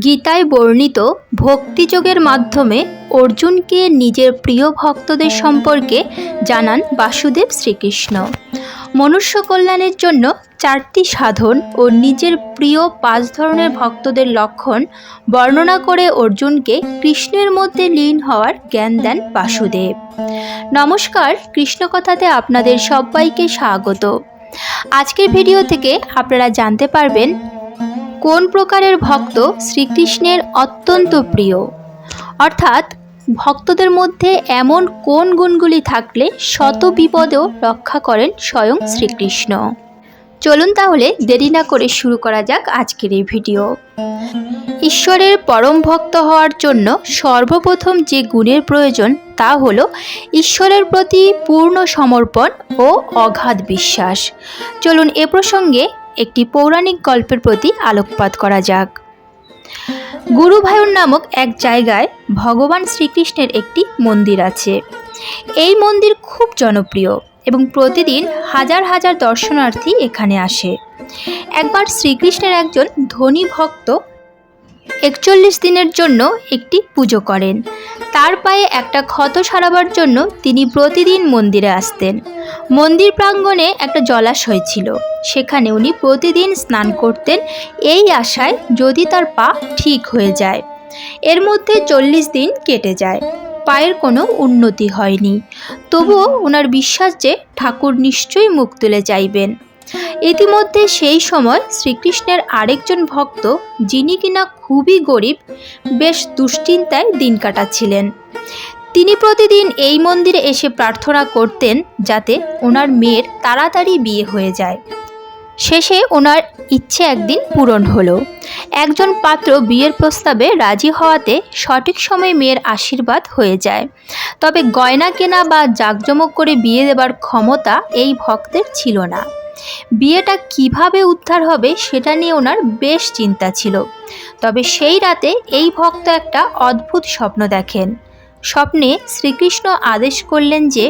গীতায় বর্ণিত ভক্তিযোগের মাধ্যমে অর্জুনকে নিজের প্রিয় ভক্তদের সম্পর্কে জানান বাসুদেব শ্রীকৃষ্ণ। মনুষ্য কল্যাণের জন্য 4টি সাধন ও নিজের প্রিয় 5 ধরনের ভক্তদের লক্ষণ বর্ণনা করে অর্জুনকে কৃষ্ণের মধ্যে লীন হওয়ার জ্ঞান দেন বাসুদেব। নমস্কার, কৃষ্ণকথাতে আপনাদের সবাইকে স্বাগত। আজকের ভিডিও থেকে আপনারা জানতে পারবেন কোন প্রকারের ভক্ত শ্রীকৃষ্ণের অত্যন্ত প্রিয়, অর্থাৎ ভক্তদের মধ্যে এমন কোন গুণগুলি থাকলে শত বিপদেও রক্ষা করেন স্বয়ং শ্রীকৃষ্ণ। চলুন তাহলে দেরি না করে শুরু করা যাক আজকের এই ভিডিও। ঈশ্বরের পরম ভক্ত হওয়ার জন্য সর্বপ্রথম যে গুণের প্রয়োজন তা হলো ঈশ্বরের প্রতি পূর্ণ সমর্পণ ও অগাধ বিশ্বাস। চলুন এ প্রসঙ্গে একটি পৌরাণিক গল্পের প্রতি আলোকপাত করা যাক। গুরুভায়ুর নামক এক জায়গায় ভগবান শ্রীকৃষ্ণের একটি মন্দির আছে। এই মন্দির খুব জনপ্রিয় এবং প্রতিদিন হাজার হাজার দর্শনার্থী এখানে আসে। একবার শ্রীকৃষ্ণের একজন ধনী ভক্ত 41 দিনের জন্য একটি পুজো করেন। তার পায়ে একটা ক্ষত সারাবার জন্য তিনি প্রতিদিন মন্দিরে আসতেন। মন্দির প্রাঙ্গণে একটা জলাশয় ছিল, সেখানে উনি প্রতিদিন স্নান করতেন এই আশায় যদি তার পা ঠিক হয়ে যায়। এর মধ্যে 40 দিন কেটে যায়, পায়ের কোনো উন্নতি হয়নি। তবুও ওনার বিশ্বাস যে ঠাকুর নিশ্চয়ই মুখ তুলে চাইবেন। ইতিমধ্যে সেই সময় শ্রীকৃষ্ণের আরেকজন ভক্ত, যিনি কিনা খুবই গরিব, বেশ দুশ্চিন্তায় দিন কাটাচ্ছিলেন। তিনি প্রতিদিন এই মন্দিরে এসে প্রার্থনা করতেন যাতে ওনার মেয়ের তাড়াতাড়ি বিয়ে হয়ে যায়। শেষে ওনার ইচ্ছে একদিন পূরণ হলো। একজন পাত্র বিয়ের প্রস্তাবে রাজি হওয়াতে সঠিক সময়ে মেয়ের আশীর্বাদ হয়ে যায়। তবে গয়না কেনা বা জাঁকজমক করে বিয়ে দেবার ক্ষমতা এই ভক্তের ছিল না। বিয়েটা কিভাবে উদ্ধার হবে সেটা নিয়ে ওনার বেশ চিন্তা ছিল। তবে সেই রাতে এই ভক্ত একটা অদ্ভুত স্বপ্ন দেখেন। স্বপ্নে শ্রীকৃষ্ণ আদেশ করলেন যে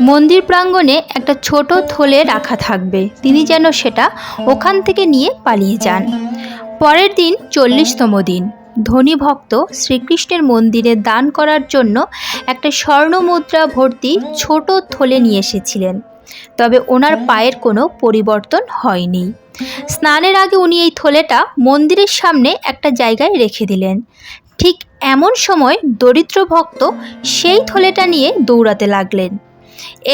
মন্দির প্রাঙ্গণে একটা ছোট থলে রাখা থাকবে, তিনি যেন সেটা ওখান থেকে নিয়ে পালিয়ে যান। পরের দিন 40তম দিন ধনী ভক্ত শ্রীকৃষ্ণের মন্দিরে দান করার জন্য একটা স্বর্ণ মুদ্রা ভর্তি ছোট থলে নিয়ে এসেছিলেন। তবে ওনার পায়ের কোনো পরিবর্তন হয়নি। স্নানের আগে উনি এই থলেটা মন্দিরের সামনে একটা জায়গায় রেখে দিলেন। ঠিক এমন সময় দরিদ্র ভক্ত সেই থলেটা নিয়ে দৌড়াতে লাগলেন।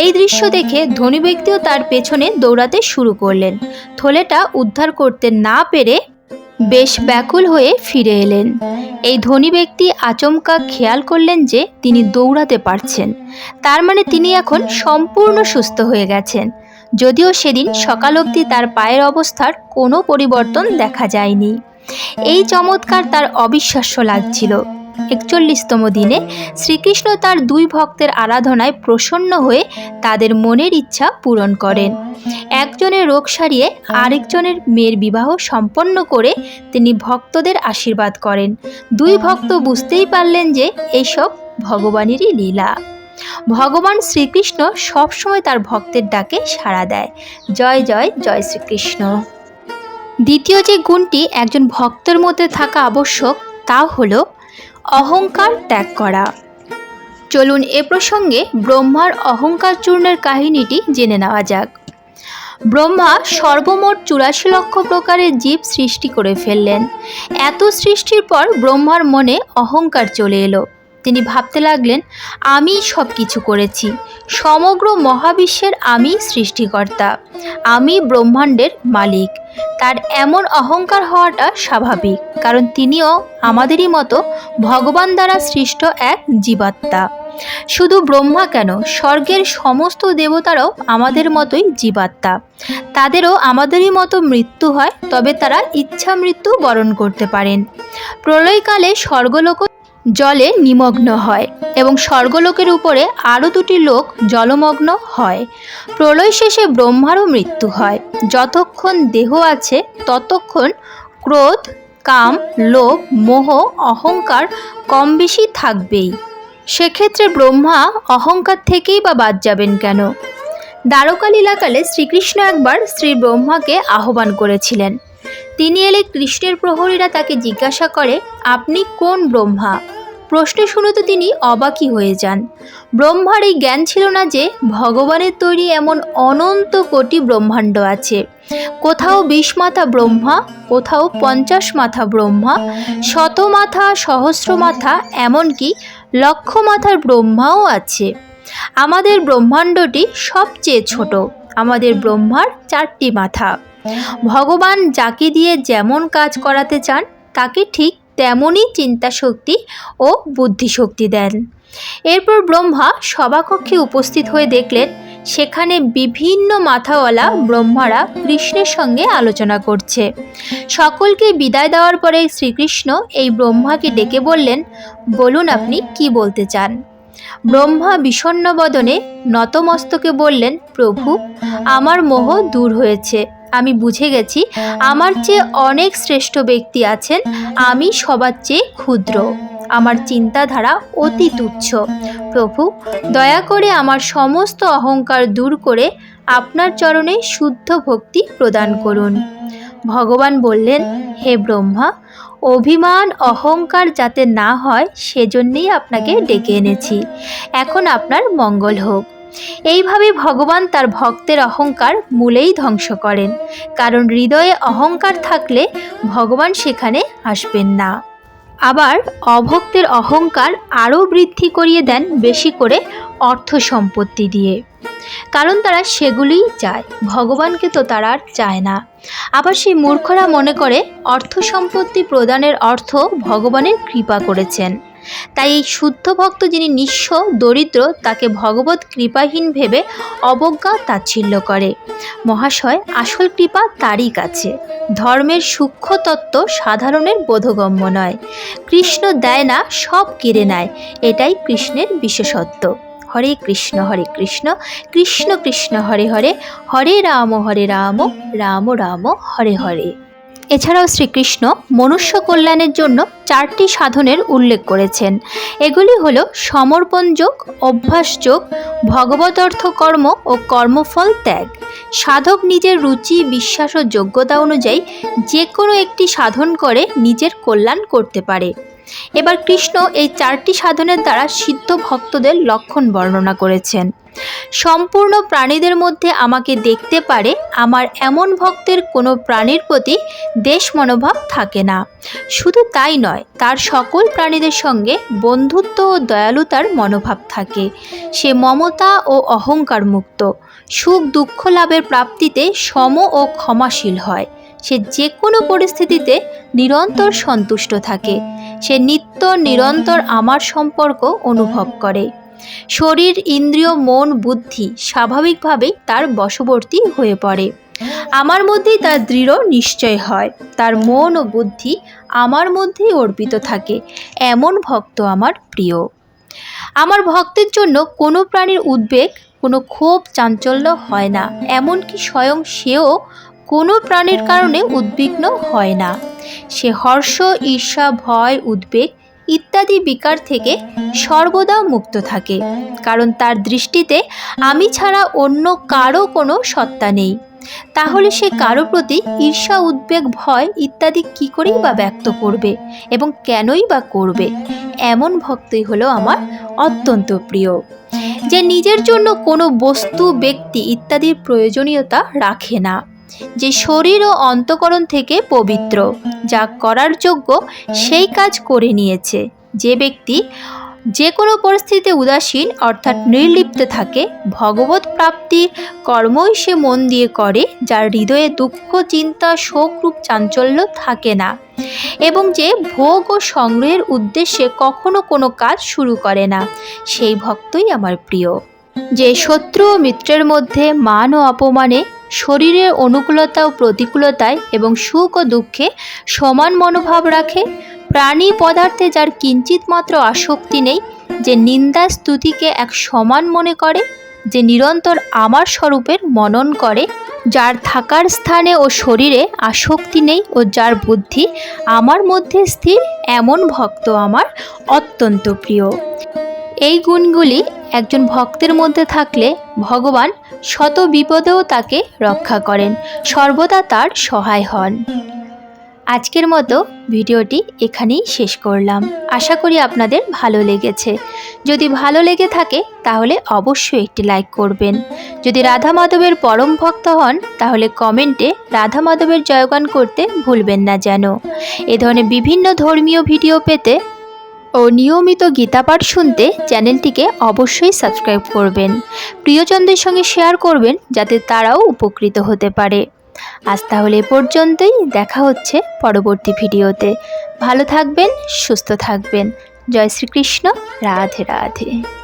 এই দৃশ্য দেখে ধনী ব্যক্তিও তার পেছনে দৌড়াতে শুরু করলেন। থলেটা উদ্ধার করতে না পেরে বেশ ব্যাকুল হয়ে ফিরে এলেন। এই ধনী ব্যক্তি আচমকা খেয়াল করলেন যে তিনি দৌড়াতে পারছেন, তার মানে তিনি এখন সম্পূর্ণ সুস্থ হয়ে গেছেন। যদিও সেদিন সকাল অবধি তার পায়ের অবস্থার কোনো পরিবর্তন দেখা যায়নি। এই চমৎকার তার অবিশ্বাস্য লাগছিল। 41তম দিনে শ্রীকৃষ্ণ তার 2 ভক্তের আরাধনায় প্রসন্ন হয়ে তাদের মনের ইচ্ছা পূরণ করেন। একজনের রোগ সারিয়ে আরেকজনের মেয়ের বিবাহ সম্পন্ন করে তিনি ভক্তদের আশীর্বাদ করেন। 2 ভক্ত বুঝতেই পারলেন যে এইসব ভগবানেরই লীলা। ভগবান শ্রীকৃষ্ণ সবসময় তার ভক্তের ডাকে সাড়া দেয়। জয় জয় জয় শ্রীকৃষ্ণ। দ্বিতীয় যে গুণটি একজন ভক্তের মধ্যে থাকা আবশ্যক তা হলো অহংকার ত্যাগ করা। চলুন এ প্রসঙ্গে ব্রহ্মার অহংকার চূর্ণের কাহিনীটি জেনে নেওয়া যাক। ব্রহ্মা সর্বমোট 84 লক্ষ প্রকারের জীব সৃষ্টি করে ফেললেন। এত সৃষ্টির পর ব্রহ্মার মনে অহংকার চলে এলো। তিনি ভাবতে লাগলেন, আমি সব কিছু করেছি, সমগ্র মহাবিশ্বের আমি সৃষ্টিকর্তা, আমি ব্রহ্মাণ্ডের মালিক। তার এমন অহংকার হওয়াটা স্বাভাবিক, কারণ তিনিও আমাদেরই মতো ভগবান দ্বারা সৃষ্ট এক জীবাত্মা। শুধু ব্রহ্মা কেন, স্বর্গের সমস্ত দেবতারাও আমাদের মতোই জীবাত্মা। তাদেরও আমাদেরই মতো মৃত্যু হয়, তবে তারা ইচ্ছা মৃত্যু বরণ করতে পারেন। প্রলয়কালে স্বর্গলোক জলে নিমগ্ন হয় এবং স্বর্গলোকের উপরে আরও 2টি লোক জলমগ্ন হয়। প্রলয় শেষে ব্রহ্মারও মৃত্যু হয়। যতক্ষণ দেহ আছে ততক্ষণ ক্রোধ, কাম, লোভ, মোহ, অহংকার কম বেশি থাকবেই। সেক্ষেত্রে ব্রহ্মা অহংকার থেকেই বা বাদ যাবেন কেন? দ্বারকা লীলাকালে শ্রীকৃষ্ণ একবার শ্রী ব্রহ্মাকে আহ্বান করেছিলেন। তিনি এলে কৃষ্ণের প্রহরীরা তাকে জিজ্ঞাসা করে, আপনি কোন ব্রহ্মা? প্রশ্ন শুনে তো তিনি অবাকই হয়ে যান। ব্রহ্মার এই জ্ঞান ছিল না যে ভগবানের তৈরি এমন অনন্ত কোটি ব্রহ্মাণ্ড আছে। কোথাও ২০ মাথা ব্রহ্মা, কোথাও ৫০ মাথা ব্রহ্মা, ১০০ মাথা, সহস্র মাথা, এমনকি লক্ষ মাথার ব্রহ্মাও আছে। আমাদের ব্রহ্মাণ্ডটি সবচেয়ে ছোট। আমাদের ব্রহ্মার ৪টি মাথা। ভগবান যাকে দিয়ে যেমন কাজ করাতে চান তাকে ঠিক তেমনই চিন্তাশক্তি ও বুদ্ধিশক্তি দেন। এরপর ব্রহ্মা সভাকক্ষে উপস্থিত হয়ে দেখলেন সেখানে বিভিন্ন মাথাওয়ালা ব্রহ্মারা কৃষ্ণের সঙ্গে আলোচনা করছে। সকলকে বিদায় দেওয়ার পরে শ্রীকৃষ্ণ এই ব্রহ্মাকে ডেকে বললেন, বলুন আপনি কি বলতে চান? ব্রহ্মা বিষণ্ণ বদনে নতমস্তকে বললেন, প্রভু, আমার মোহ দূর হয়েছে। আমি বুঝে গেছি আমার চেয়ে অনেক শ্রেষ্ঠ ব্যক্তি আছেন। আমি সবার চেয়ে ক্ষুদ্র। আমার চিন্তাধারা অতি তুচ্ছ। প্রভু, দয়া করে আমার সমস্ত অহংকার দূর করে আপনার চরণে শুদ্ধ ভক্তি প্রদান করুন। ভগবান বললেন, হে ব্রহ্মা, অভিমান অহংকার যাতে না হয় সেজন্যই আপনাকে ডেকে এনেছি। এখন আপনার মঙ্গল হোক। এইভাবে ভগবান তার ভক্তের অহংকার মূলেই ধ্বংস করেন, কারণ হৃদয়ে অহংকার থাকলে ভগবান সেখানে আসবেন না। আবার অভক্তের অহংকার আরও বৃদ্ধি করিয়ে দেন বেশি করে অর্থ সম্পত্তি দিয়ে, কারণ তারা সেগুলিই চায়, ভগবানকে তো তারা আর চায় না। আবার সেই মূর্খরা মনে করে অর্থ সম্পত্তি প্রদানের অর্থ ভগবানের কৃপা করেছেন। তাই এই শুদ্ধ ভক্ত যিনি নিঃস্ব দরিদ্র তাকে ভগবত কৃপাহীন ভেবে অবজ্ঞা তাচ্ছিল্য করে। মহাশয়, আসল কৃপা তারই কাছে। ধর্মের সূক্ষ্ম তত্ত্ব সাধারণের বোধগম্য নয়। কৃষ্ণ দেয় না, সব কেড়ে নেয়, এটাই কৃষ্ণের বিশেষত্ব। হরে কৃষ্ণ কৃষ্ণ কৃষ্ণ হরে হরে, হরে রাম রাম রাম হরে হরে। এছাড়াও শ্রীকৃষ্ণ মনুষ্য কল্যাণের জন্য 4টি সাধনের উল্লেখ করেছেন। এগুলি হল সমর্পণ যোগ, অভ্যাস যোগ, ভগবদর্থ কর্ম ও কর্মফল ত্যাগ। সাধক নিজের রুচি, বিশ্বাস ও যোগ্যতা অনুযায়ী যে কোনো একটি সাধন করে নিজের কল্যাণ করতে পারে। এবার কৃষ্ণ এই 4টি সাধনের দ্বারা সিদ্ধ ভক্তদের লক্ষণ বর্ণনা করেছেন। সম্পূর্ণ প্রাণীদের মধ্যে আমাকে দেখতে পারে, আমার এমন ভক্তের কোনো প্রাণীর প্রতি দ্বেষ মনোভাব থাকে না। শুধু তাই নয়, তার সকল প্রাণীদের সঙ্গে বন্ধুত্ব ও দয়ালুতার মনোভাব থাকে। সে মমতা ও অহংকার মুক্ত। সুখ দুঃখ লাভের প্রাপ্তিতে সম ও ক্ষমাশীল হয়। সে যে কোনো পরিস্থিতিতে নিরন্তর সন্তুষ্ট থাকে। সে নিত্য নিরন্তর আমার সম্পর্ক অনুভব করে। শরীর, ইন্দ্রিয়, মন, বুদ্ধি স্বাভাবিকভাবেই তার বশবর্তী হয়ে পড়ে। আমার মধ্যেই তার দৃঢ় নিশ্চয় হয়। তার মন ও বুদ্ধি আমার মধ্যেই অর্পিত থাকে। এমন ভক্ত আমার প্রিয়। আমার ভক্তের জন্য কোনো প্রাণীর উদ্বেগ, কোনো ক্ষোভ, চাঞ্চল্য হয় না। এমনকি স্বয়ং সেও কোনো প্রাণীর কারণে উদ্বিগ্ন হয় না। সে হর্ষ, ঈর্ষা, ভয়, উদ্বেগ ইত্যাদি বিকার থেকে সর্বদা মুক্ত থাকে, কারণ তার দৃষ্টিতে আমি ছাড়া অন্য কারো কোনো সত্তা নেই। তাহলে সে কারো প্রতি ঈর্ষা, উদ্বেগ, ভয় ইত্যাদি কী করেই বা ব্যক্ত করবে এবং কেনই বা করবে? এমন ভক্তই হলো আমার অত্যন্ত প্রিয়, যে নিজের জন্য কোনো বস্তু, ব্যক্তি ইত্যাদির প্রয়োজনীয়তা রাখে না, যে শরীর ও অন্তঃকরণ থেকে পবিত্র, যা করার যোগ্য সেই কাজ করে নিয়েছে। যে ব্যক্তি যে কোনো পরিস্থিতিতে উদাসীন অর্থাৎ নির্লিপ্ত থাকে, ভগবত প্রাপ্তির কর্মই সে মন দিয়ে করে, যার হৃদয়ে দুঃখ, চিন্তা, শোকরূপ চাঞ্চল্য থাকে না, এবং যে ভোগ ও সংগ্রহের উদ্দেশ্যে কখনো কোনো কাজ শুরু করে না, সেই ভক্তই আমার প্রিয়। যে শত্রু ও মিত্রের মধ্যে মান ও অপমানে, শরীরের অনুকূলতা ও প্রতিকূলতায় এবং সুখ ও দুঃখে সমান মনোভাব রাখে, প্রাণী পদার্থে যার কিঞ্চিত মাত্র আসক্তি নেই, যে নিন্দা স্তুতিকে এক সমান মনে করে, যে নিরন্তর আমার স্বরূপের মনন করে, যার থাকার স্থানে ও শরীরে আসক্তি নেই ও যার বুদ্ধি আমার মধ্যে স্থির, এমন ভক্ত আমার অত্যন্ত প্রিয়। এই গুণগুলি একজন ভক্তের মধ্যে থাকলে ভগবান শত বিপদেও তাকে রক্ষা করেন, সর্বদা তার সহায় হন। আজকের মতো ভিডিওটি এখানেই শেষ করলাম। আশা করি আপনাদের ভালো লেগেছে। যদি ভালো লেগে থাকে তাহলে অবশ্যই একটি লাইক করবেন। যদি রাধা মাধবের পরম ভক্ত হন তাহলে কমেন্টে রাধা মাধবের জয়গান করতে ভুলবেন না যেন। এ ধরনের বিভিন্ন ধর্মীয় ভিডিও পেতে ও নিয়মিত গীতাপাঠ শুনতে চ্যানেলটিকে অবশ্যই সাবস্ক্রাইব করবেন। প্রিয়জনদের সঙ্গে শেয়ার করবেন যাতে তারাও উপকৃত হতে পারে। আজ তাহলে এ পর্যন্তই, দেখা হচ্ছে পরবর্তী ভিডিওতে। ভালো থাকবেন, সুস্থ থাকবেন। জয় শ্রীকৃষ্ণ। রাধে রাধে।